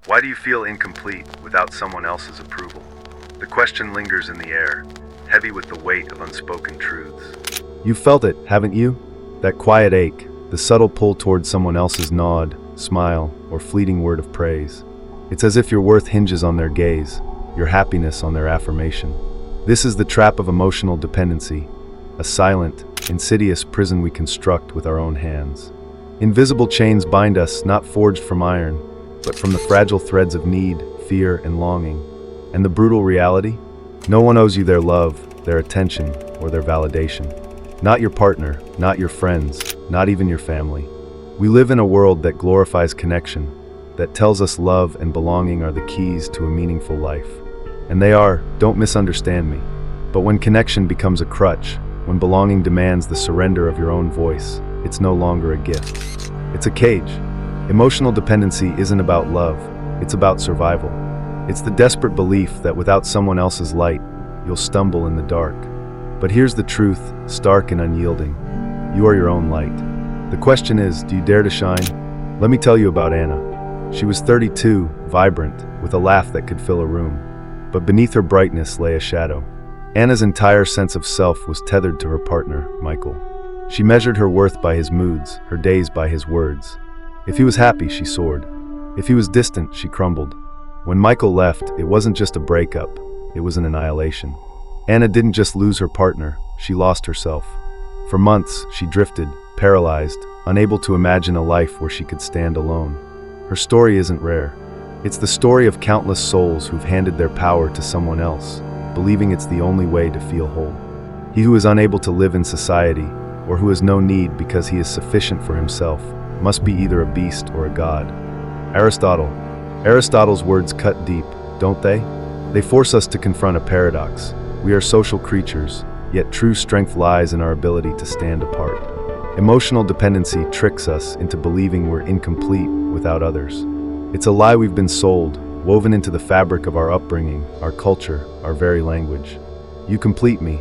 Why do you feel incomplete without someone else's approval? The question lingers in the air, heavy with the weight of unspoken truths. You've felt it, haven't you? That quiet ache, the subtle pull towards someone else's nod, smile, or fleeting word of praise. It's as if your worth hinges on their gaze, your happiness on their affirmation. This is the trap of emotional dependency, a silent, insidious prison we construct with our own hands. Invisible chains bind us, not forged from iron, but from the fragile threads of need, fear, and longing. And the brutal reality? No one owes you their love, their attention, or their validation. Not your partner, not your friends, not even your family. We live in a world that glorifies connection, that tells us love and belonging are the keys to a meaningful life. And they are, don't misunderstand me. But when connection becomes a crutch, when belonging demands the surrender of your own voice, it's no longer a gift. It's a cage. Emotional dependency isn't about love, it's about survival. It's the desperate belief that without someone else's light, you'll stumble in the dark. But here's the truth, stark and unyielding. You are your own light. The question is, do you dare to shine? Let me tell you about Anna. She was 32, vibrant, with a laugh that could fill a room. But beneath her brightness lay a shadow. Anna's entire sense of self was tethered to her partner, Michael. She measured her worth by his moods, her days by his words. If he was happy, she soared. If he was distant, she crumbled. When Michael left, it wasn't just a breakup, it was an annihilation. Anna didn't just lose her partner, she lost herself. For months, she drifted, paralyzed, unable to imagine a life where she could stand alone. Her story isn't rare. It's the story of countless souls who've handed their power to someone else, believing it's the only way to feel whole. He who is unable to live in society, or who has no need because he is sufficient for himself, must be either a beast or a god. Aristotle's words cut deep, don't they? They force us to confront a paradox. We are social creatures, yet true strength lies in our ability to stand apart. Emotional dependency tricks us into believing we're incomplete without others. It's a lie we've been sold, woven into the fabric of our upbringing, our culture, our very language. You complete me,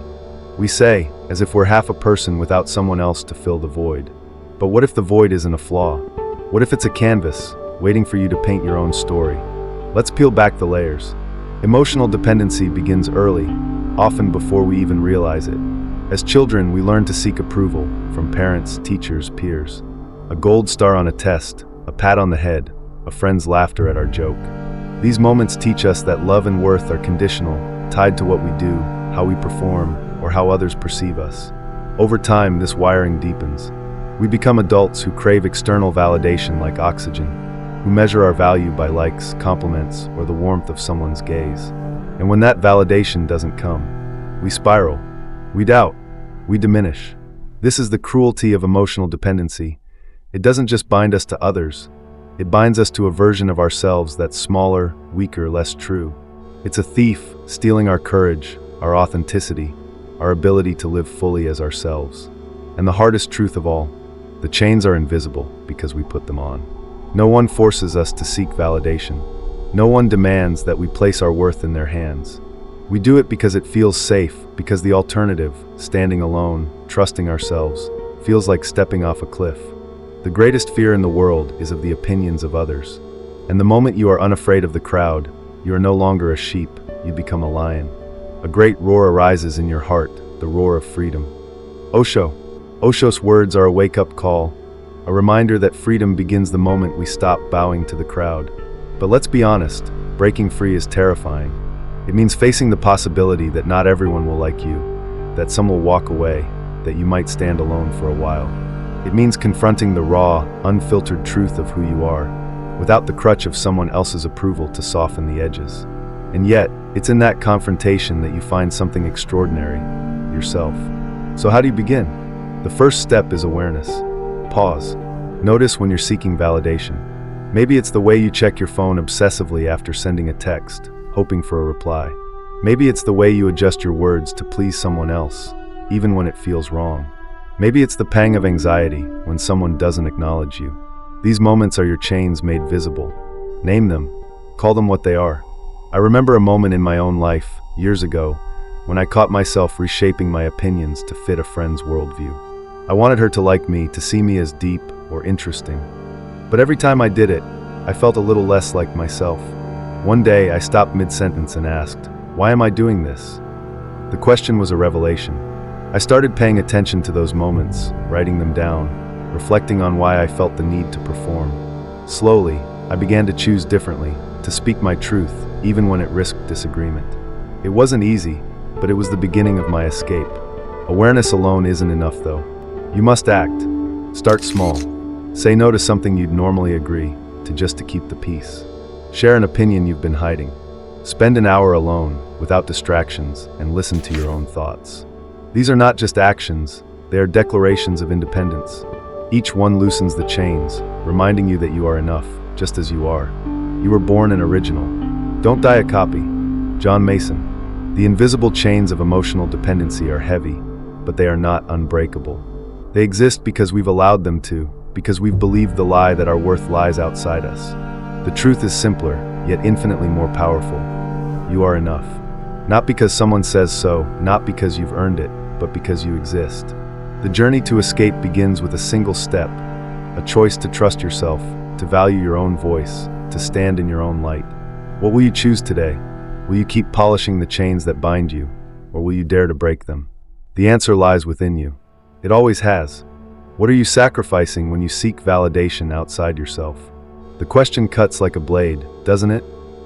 we say, as if we're half a person without someone else to fill the void. But what if the void isn't a flaw? What if it's a canvas, waiting for you to paint your own story? Let's peel back the layers. Emotional dependency begins early, often before we even realize it. As children, we learn to seek approval from parents, teachers, peers. A gold star on a test, a pat on the head, a friend's laughter at our joke. These moments teach us that love and worth are conditional, tied to what we do, how we perform, or how others perceive us. Over time, this wiring deepens. We become adults who crave external validation like oxygen, who measure our value by likes, compliments, or the warmth of someone's gaze. And when that validation doesn't come, we spiral, we doubt, we diminish. This is the cruelty of emotional dependency. It doesn't just bind us to others, it binds us to a version of ourselves that's smaller, weaker, less true. It's a thief, stealing our courage, our authenticity, our ability to live fully as ourselves. And the hardest truth of all, the chains are invisible because we put them on. No one forces us to seek validation. No one demands that we place our worth in their hands. We do it because it feels safe, because the alternative, standing alone, trusting ourselves, feels like stepping off a cliff. The greatest fear in the world is of the opinions of others. And the moment you are unafraid of the crowd, you are no longer a sheep, you become a lion. A great roar arises in your heart, the roar of freedom. Osho's words are a wake-up call, a reminder that freedom begins the moment we stop bowing to the crowd. But let's be honest, breaking free is terrifying. It means facing the possibility that not everyone will like you, that some will walk away, that you might stand alone for a while. It means confronting the raw, unfiltered truth of who you are, without the crutch of someone else's approval to soften the edges. And yet, it's in that confrontation that you find something extraordinary, yourself. So how do you begin? The first step is awareness. Pause. Notice when you're seeking validation. Maybe it's the way you check your phone obsessively after sending a text, hoping for a reply. Maybe it's the way you adjust your words to please someone else, even when it feels wrong. Maybe it's the pang of anxiety when someone doesn't acknowledge you. These moments are your chains made visible. Name them. Call them what they are. I remember a moment in my own life, years ago, when I caught myself reshaping my opinions to fit a friend's worldview. I wanted her to like me, to see me as deep or interesting. But every time I did it, I felt a little less like myself. One day, I stopped mid-sentence and asked, "Why am I doing this?" The question was a revelation. I started paying attention to those moments, writing them down, reflecting on why I felt the need to perform. Slowly, I began to choose differently, to speak my truth, even when it risked disagreement. It wasn't easy, but it was the beginning of my escape. Awareness alone isn't enough, though. You must act. Start small. Say no to something you'd normally agree to just to keep the peace. Share an opinion you've been hiding. Spend an hour alone, without distractions, and listen to your own thoughts. These are not just actions, they are declarations of independence. Each one loosens the chains, reminding you that you are enough, just as you are. You were born an original. Don't die a copy. John Mason. The invisible chains of emotional dependency are heavy, but they are not unbreakable. They exist because we've allowed them to, because we've believed the lie that our worth lies outside us. The truth is simpler, yet infinitely more powerful. You are enough. Not because someone says so, not because you've earned it, but because you exist. The journey to escape begins with a single step, a choice to trust yourself, to value your own voice, to stand in your own light. What will you choose today? Will you keep polishing the chains that bind you, or will you dare to break them? The answer lies within you. It always has. What are you sacrificing when you seek validation outside yourself? The question cuts like a blade, doesn't it?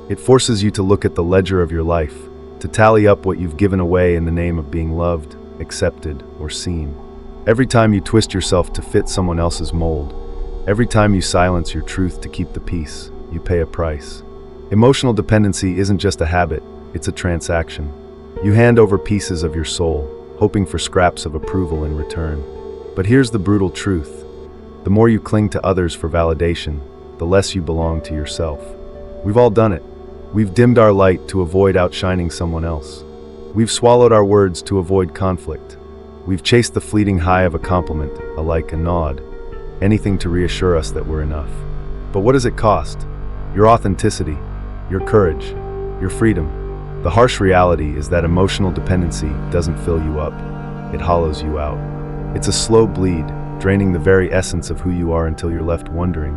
It forces you to look at the ledger of your life, to tally up what you've given away in the name of being loved, accepted, or seen. Every time you twist yourself to fit someone else's mold, every time you silence your truth to keep the peace, you pay a price. Emotional dependency isn't just a habit, it's a transaction. You hand over pieces of your soul, hoping for scraps of approval in return. But here's the brutal truth. The more you cling to others for validation, the less you belong to yourself. We've all done it. We've dimmed our light to avoid outshining someone else. We've swallowed our words to avoid conflict. We've chased the fleeting high of a compliment, a like, a nod, anything to reassure us that we're enough. But what does it cost? Your authenticity, your courage, your freedom. The harsh reality is that emotional dependency doesn't fill you up. It hollows you out. It's a slow bleed, draining the very essence of who you are until you're left wondering,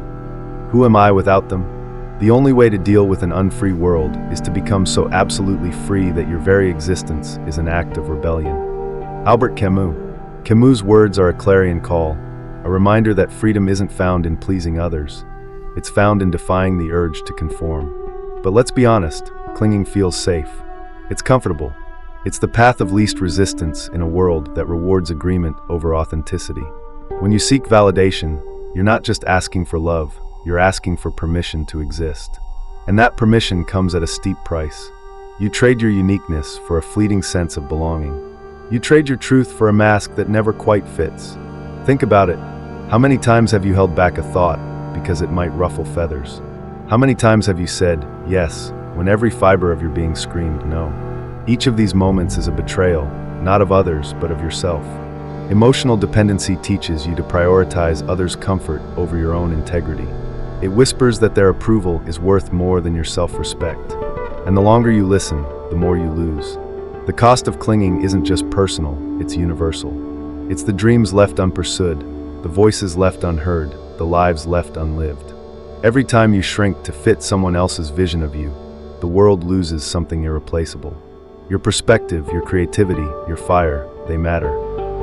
who am I without them? The only way to deal with an unfree world is to become so absolutely free that your very existence is an act of rebellion. Albert Camus. Camus' words are a clarion call, a reminder that freedom isn't found in pleasing others. It's found in defying the urge to conform. But let's be honest, clinging feels safe. It's comfortable. It's the path of least resistance in a world that rewards agreement over authenticity. When you seek validation, you're not just asking for love, you're asking for permission to exist. And that permission comes at a steep price. You trade your uniqueness for a fleeting sense of belonging. You trade your truth for a mask that never quite fits. Think about it. How many times have you held back a thought because it might ruffle feathers? How many times have you said yes when every fiber of your being screamed no? Each of these moments is a betrayal, not of others, but of yourself. Emotional dependency teaches you to prioritize others' comfort over your own integrity. It whispers that their approval is worth more than your self-respect. And the longer you listen, the more you lose. The cost of clinging isn't just personal, it's universal. It's the dreams left unpursued, the voices left unheard, the lives left unlived. Every time you shrink to fit someone else's vision of you, the world loses something irreplaceable. Your perspective, your creativity, your fire, they matter.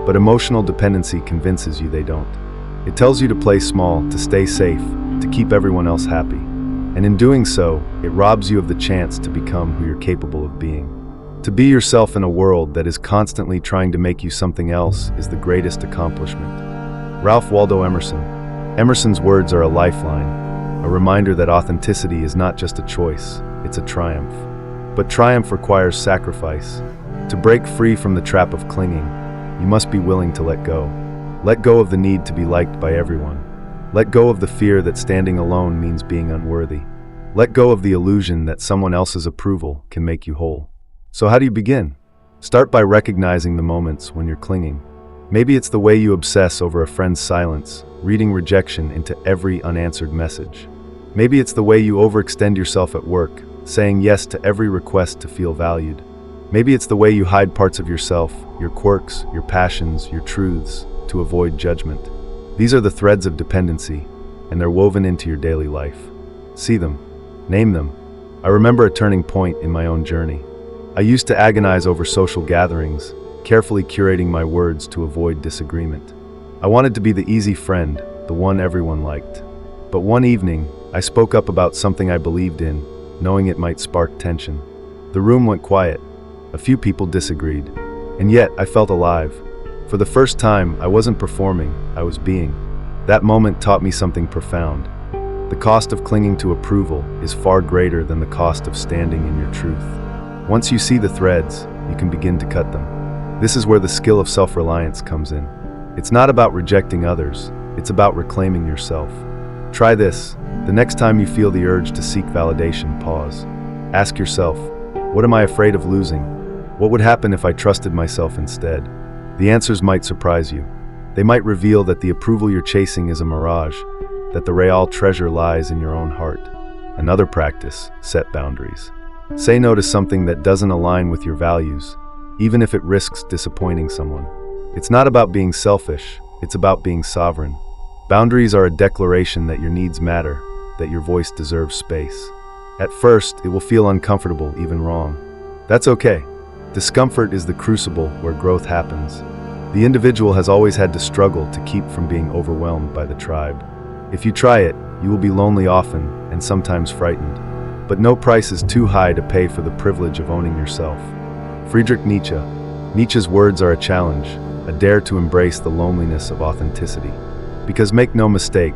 But emotional dependency convinces you they don't. It tells you to play small, to stay safe, to keep everyone else happy. And in doing so, it robs you of the chance to become who you're capable of being. To be yourself in a world that is constantly trying to make you something else is the greatest accomplishment. Ralph Waldo Emerson. Emerson's words are a lifeline, a reminder that authenticity is not just a choice, it's a triumph. But triumph requires sacrifice. To break free from the trap of clinging, you must be willing to let go. Let go of the need to be liked by everyone. Let go of the fear that standing alone means being unworthy. Let go of the illusion that someone else's approval can make you whole. So how do you begin? Start by recognizing the moments when you're clinging. Maybe it's the way you obsess over a friend's silence, reading rejection into every unanswered message. Maybe it's the way you overextend yourself at work, saying yes to every request to feel valued. Maybe it's the way you hide parts of yourself, your quirks, your passions, your truths, to avoid judgment. These are the threads of dependency, and they're woven into your daily life. see them, name them. I remember a turning point in my own journey. I used to agonize over social gatherings, carefully curating my words to avoid disagreement. I wanted to be the easy friend, the one everyone liked. But one evening, I spoke up about something I believed in, knowing it might spark tension. The room went quiet. A few people disagreed. And yet, I felt alive. For the first time, I wasn't performing, I was being. That moment taught me something profound. The cost of clinging to approval is far greater than the cost of standing in your truth. Once you see the threads, you can begin to cut them. This is where the skill of self-reliance comes in. It's not about rejecting others, it's about reclaiming yourself. Try this. The next time you feel the urge to seek validation, pause. Ask yourself, what am I afraid of losing? What would happen if I trusted myself instead? The answers might surprise you. They might reveal that the approval you're chasing is a mirage, that the real treasure lies in your own heart. Another practice, set boundaries. Say no to something that doesn't align with your values, even if it risks disappointing someone. It's not about being selfish, it's about being sovereign. Boundaries are a declaration that your needs matter, that your voice deserves space. At first, it will feel uncomfortable, even wrong. That's okay. Discomfort is the crucible where growth happens. The individual has always had to struggle to keep from being overwhelmed by the tribe. If you try it, you will be lonely often, and sometimes frightened. But no price is too high to pay for the privilege of owning yourself. Friedrich Nietzsche. Nietzsche's words are a challenge, a dare to embrace the loneliness of authenticity. Because make no mistake,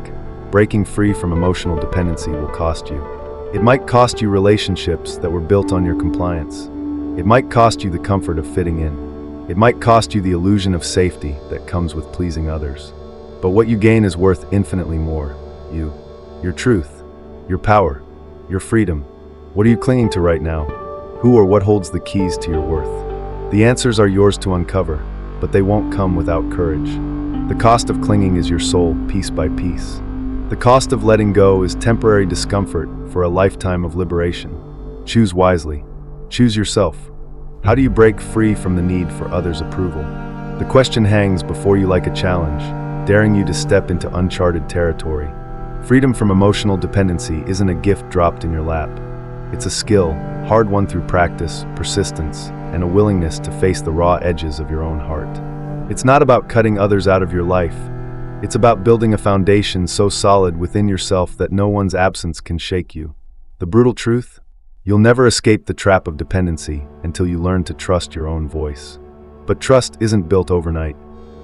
breaking free from emotional dependency will cost you. It might cost you relationships that were built on your compliance. It might cost you the comfort of fitting in. It might cost you the illusion of safety that comes with pleasing others. But what you gain is worth infinitely more. You, your truth, your power, your freedom. What are you clinging to right now? Who or what holds the keys to your worth? The answers are yours to uncover, but they won't come without courage. The cost of clinging is your soul, piece by piece. The cost of letting go is temporary discomfort for a lifetime of liberation. Choose wisely. Choose yourself. How do you break free from the need for others' approval? The question hangs before you like a challenge, daring you to step into uncharted territory. Freedom from emotional dependency isn't a gift dropped in your lap. It's a skill, hard-won through practice, persistence, and a willingness to face the raw edges of your own heart. It's not about cutting others out of your life. It's about building a foundation so solid within yourself that no one's absence can shake you. The brutal truth? You'll never escape the trap of dependency until you learn to trust your own voice. But trust isn't built overnight.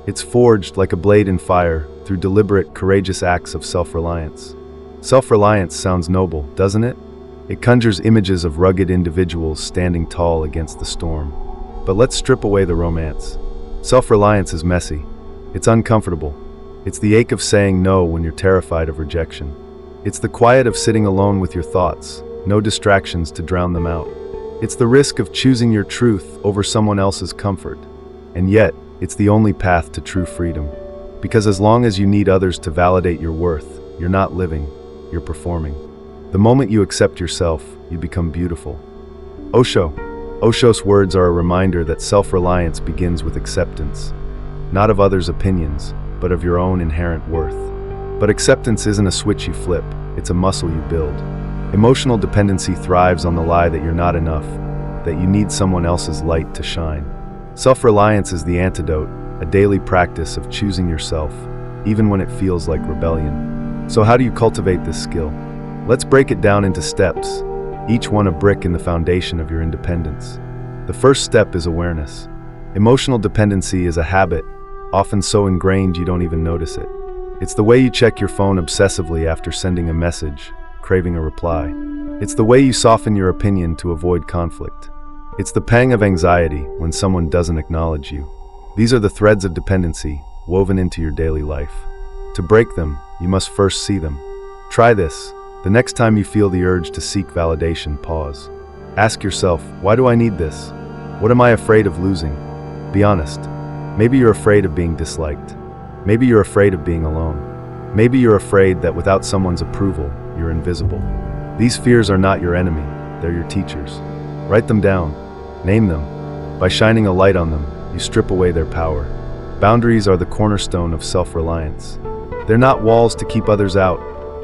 It's forged like a blade in fire through deliberate, courageous acts of self-reliance. Self-reliance sounds noble, doesn't it? It conjures images of rugged individuals standing tall against the storm. But let's strip away the romance. Self-reliance is messy. It's uncomfortable. It's the ache of saying no when you're terrified of rejection. It's the quiet of sitting alone with your thoughts, no distractions to drown them out. It's the risk of choosing your truth over someone else's comfort. And yet, it's the only path to true freedom. Because as long as you need others to validate your worth, you're not living, you're performing. The moment you accept yourself, you become beautiful. Osho's words are a reminder that self-reliance begins with acceptance, not of others' opinions, but of your own inherent worth. But acceptance isn't a switch you flip, it's a muscle you build. Emotional dependency thrives on the lie that you're not enough, that you need someone else's light to shine. Self-reliance is the antidote, a daily practice of choosing yourself, even when it feels like rebellion. So how do you cultivate this skill? Let's break it down into steps, each one a brick in the foundation of your independence. The first step is awareness. Emotional dependency is a habit, often so ingrained you don't even notice it. It's the way you check your phone obsessively after sending a message, craving a reply. It's the way you soften your opinion to avoid conflict. It's the pang of anxiety when someone doesn't acknowledge you. These are the threads of dependency woven into your daily life. To break them, you must first see them. Try this. The next time you feel the urge to seek validation, pause. Ask yourself, why do I need this? What am I afraid of losing? Be honest. Maybe you're afraid of being disliked. Maybe you're afraid of being alone. Maybe you're afraid that without someone's approval, you're invisible. These fears are not your enemy, they're your teachers. Write them down. Name them. By shining a light on them, you strip away their power. Boundaries are the cornerstone of self-reliance. They're not walls to keep others out.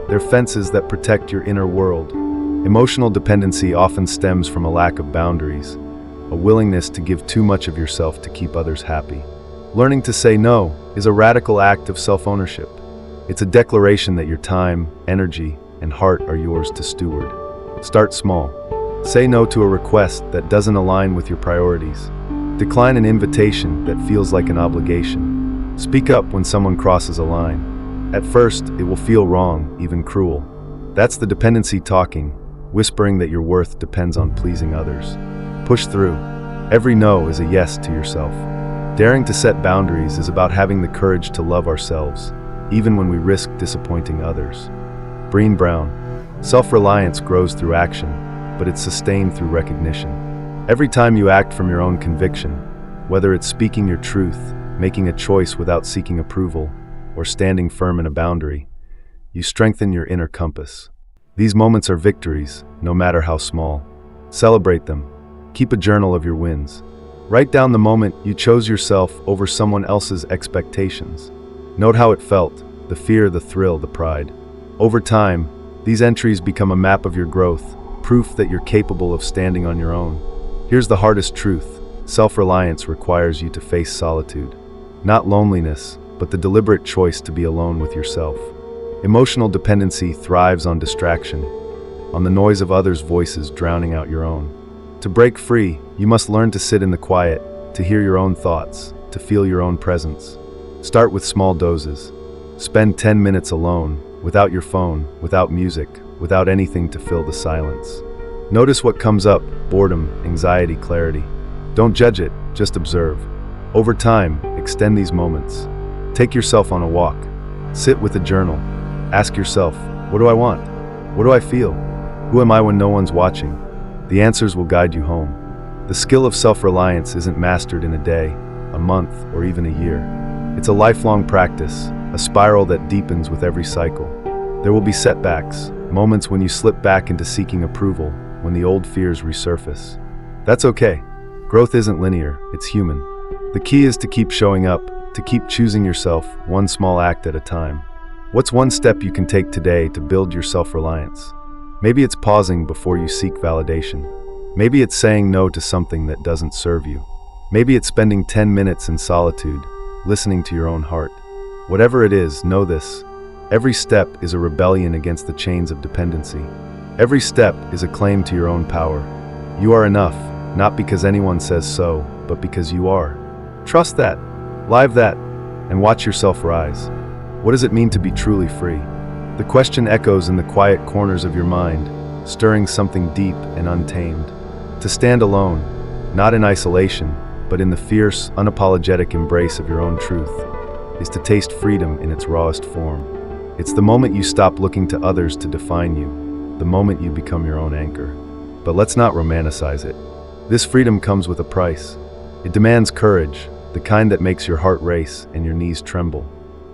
They're fences that protect your inner world. Emotional dependency often stems from a lack of boundaries, a willingness to give too much of yourself to keep others happy. Learning to say no is a radical act of self-ownership. It's a declaration that your time, energy, and heart are yours to steward. Start small. Say no to a request that doesn't align with your priorities. Decline an invitation that feels like an obligation. Speak up when someone crosses a line. At first, it will feel wrong, even cruel. That's the dependency talking, whispering that your worth depends on pleasing others. Push through. Every no is a yes to yourself. Daring to set boundaries is about having the courage to love ourselves, even when we risk disappointing others. Brené Brown. Self-reliance grows through action, but it's sustained through recognition. Every time you act from your own conviction, whether it's speaking your truth, making a choice without seeking approval, or standing firm in a boundary, you strengthen your inner compass. These moments are victories, no matter how small. Celebrate them. Keep a journal of your wins. Write down the moment you chose yourself over someone else's expectations. Note how it felt, the fear, the thrill, the pride. Over time, these entries become a map of your growth, proof that you're capable of standing on your own. Here's the hardest truth. Self-reliance requires you to face solitude. Not loneliness, but the deliberate choice to be alone with yourself. Emotional dependency thrives on distraction, on the noise of others' voices drowning out your own. To break free, you must learn to sit in the quiet, to hear your own thoughts, to feel your own presence. Start with small doses. Spend 10 minutes alone, without your phone, without music, without anything to fill the silence. Notice what comes up: boredom, anxiety, clarity. Don't judge it, just observe. Over time, extend these moments. Take yourself on a walk. Sit with a journal. Ask yourself, what do I want? What do I feel? Who am I when no one's watching? The answers will guide you home. The skill of self-reliance isn't mastered in a day, a month, or even a year. It's a lifelong practice, a spiral that deepens with every cycle. There will be setbacks, moments when you slip back into seeking approval, when the old fears resurface. That's okay. Growth isn't linear, it's human. The key is to keep showing up, to keep choosing yourself, one small act at a time. What's one step you can take today to build your self-reliance? Maybe it's pausing before you seek validation. Maybe it's saying no to something that doesn't serve you. Maybe it's spending 10 minutes in solitude, listening to your own heart. Whatever it is, know this. Every step is a rebellion against the chains of dependency. Every step is a claim to your own power. You are enough, not because anyone says so, but because you are. Trust that, live that, and watch yourself rise. What does it mean to be truly free? The question echoes in the quiet corners of your mind, stirring something deep and untamed. To stand alone, not in isolation, but in the fierce, unapologetic embrace of your own truth, is to taste freedom in its rawest form. It's the moment you stop looking to others to define you, the moment you become your own anchor. But let's not romanticize it. This freedom comes with a price. It demands courage, the kind that makes your heart race and your knees tremble.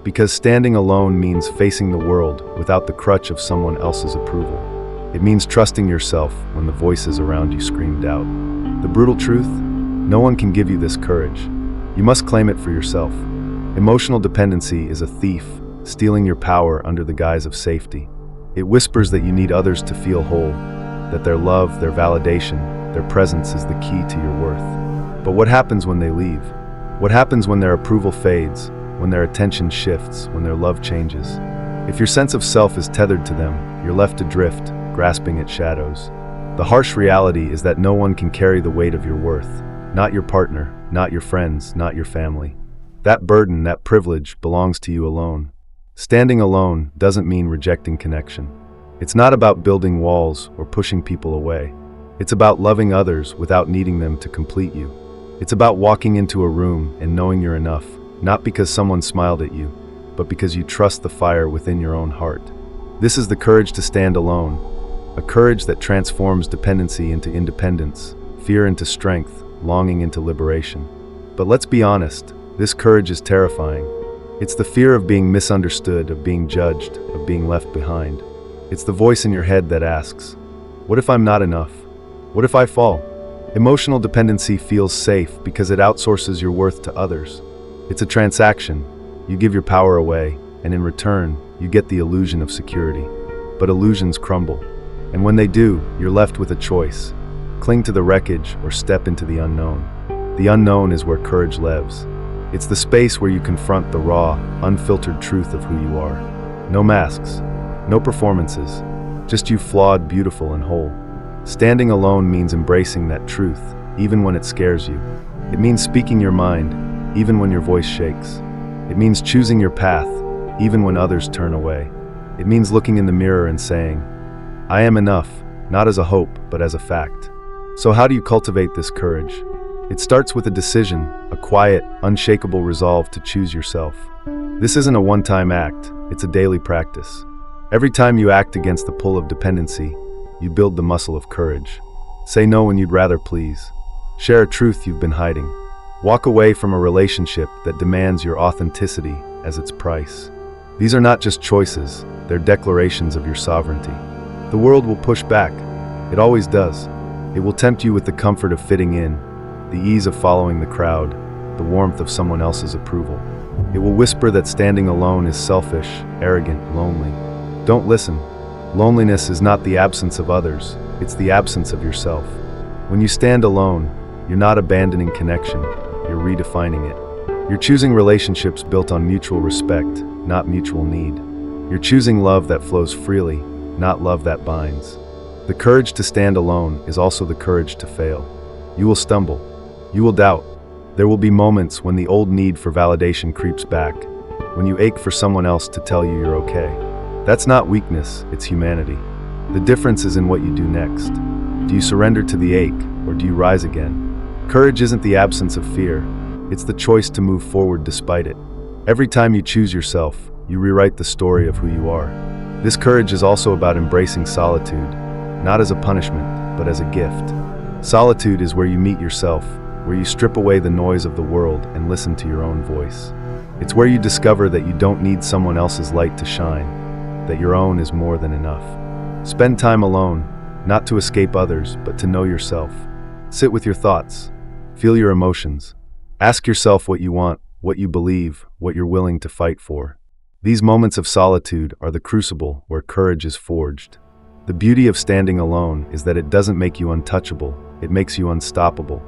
Because standing alone means facing the world without the crutch of someone else's approval. It means trusting yourself when the voices around you scream doubt. The brutal truth? No one can give you this courage. You must claim it for yourself. Emotional dependency is a thief, stealing your power under the guise of safety. It whispers that you need others to feel whole, that their love, their validation, their presence is the key to your worth. But what happens when they leave? What happens when their approval fades, when their attention shifts, when their love changes? If your sense of self is tethered to them, you're left to drift, grasping at shadows. The harsh reality is that no one can carry the weight of your worth. Not your partner, not your friends, not your family. That burden, that privilege, belongs to you alone. Standing alone doesn't mean rejecting connection. It's not about building walls or pushing people away. It's about loving others without needing them to complete you. It's about walking into a room and knowing you're enough, not because someone smiled at you, but because you trust the fire within your own heart. This is the courage to stand alone, a courage that transforms dependency into independence, fear into strength, longing into liberation. But let's be honest, this courage is terrifying. It's the fear of being misunderstood, of being judged, of being left behind. It's the voice in your head that asks, what if I'm not enough? What if I fall? Emotional dependency feels safe because it outsources your worth to others. It's a transaction. You give your power away, and in return, you get the illusion of security. but illusions crumble. And when they do, you're left with a choice. Cling to the wreckage or step into the unknown. The unknown is where courage lives. It's the space where you confront the raw, unfiltered truth of who you are. No masks, no performances, just you flawed, beautiful, and whole. Standing alone means embracing that truth, even when it scares you. It means speaking your mind, even when your voice shakes. It means choosing your path, even when others turn away. It means looking in the mirror and saying, I am enough, not as a hope, but as a fact. So how do you cultivate this courage? It starts with a decision, a quiet, unshakable resolve to choose yourself. This isn't a one-time act, it's a daily practice. Every time you act against the pull of dependency, you build the muscle of courage. Say no when you'd rather please. Share a truth you've been hiding. Walk away from a relationship that demands your authenticity as its price. These are not just choices, they're declarations of your sovereignty. The world will push back. It always does. It will tempt you with the comfort of fitting in, the ease of following the crowd, the warmth of someone else's approval. It will whisper that standing alone is selfish, arrogant, lonely. Don't listen. Loneliness is not the absence of others, it's the absence of yourself. When you stand alone, you're not abandoning connection, you're redefining it. You're choosing relationships built on mutual respect, not mutual need. You're choosing love that flows freely, not love that binds. The courage to stand alone is also the courage to fail. You will stumble. You will doubt. There will be moments when the old need for validation creeps back, when you ache for someone else to tell you you're okay. That's not weakness, it's humanity. The difference is in what you do next. Do you surrender to the ache, or do you rise again? Courage isn't the absence of fear, it's the choice to move forward despite it. Every time you choose yourself, you rewrite the story of who you are. This courage is also about embracing solitude, not as a punishment, but as a gift. Solitude is where you meet yourself, where you strip away the noise of the world and listen to your own voice. It's where you discover that you don't need someone else's light to shine, that your own is more than enough. Spend time alone, not to escape others, but to know yourself. Sit with your thoughts. Feel your emotions. Ask yourself what you want, what you believe, what you're willing to fight for. These moments of solitude are the crucible where courage is forged. The beauty of standing alone is that it doesn't make you untouchable, it makes you unstoppable.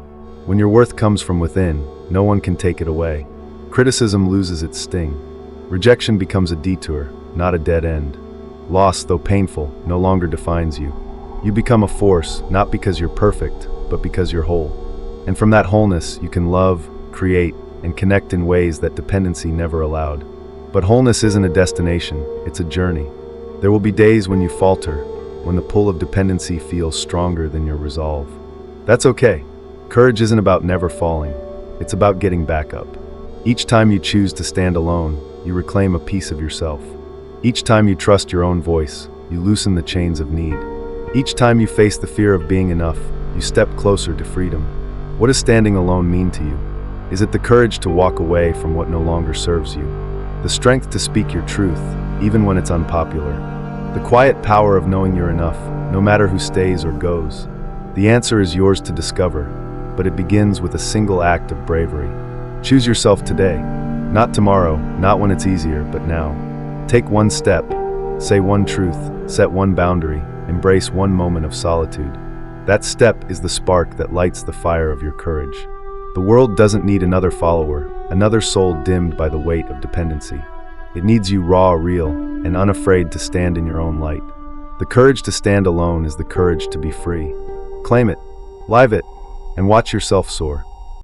When your worth comes from within, no one can take it away. Criticism loses its sting. Rejection becomes a detour, not a dead end. Loss, though painful, no longer defines you. You become a force, not because you're perfect, but because you're whole. And from that wholeness, you can love, create, and connect in ways that dependency never allowed. But wholeness isn't a destination, it's a journey. There will be days when you falter, when the pull of dependency feels stronger than your resolve. That's okay. Courage isn't about never falling, it's about getting back up. Each time you choose to stand alone, you reclaim a piece of yourself. Each time you trust your own voice, you loosen the chains of need. Each time you face the fear of being enough, you step closer to freedom. What does standing alone mean to you? Is it the courage to walk away from what no longer serves you? The strength to speak your truth, even when it's unpopular? The quiet power of knowing you're enough, no matter who stays or goes? The answer is yours to discover, but it begins with a single act of bravery. Choose yourself today, not tomorrow, not when it's easier, but now. Take one step, say one truth, set one boundary, embrace one moment of solitude. That step is the spark that lights the fire of your courage. The world doesn't need another follower, another soul dimmed by the weight of dependency. It needs you raw, real, and unafraid to stand in your own light. The courage to stand alone is the courage to be free. Claim it, live it, and watch yourself soar.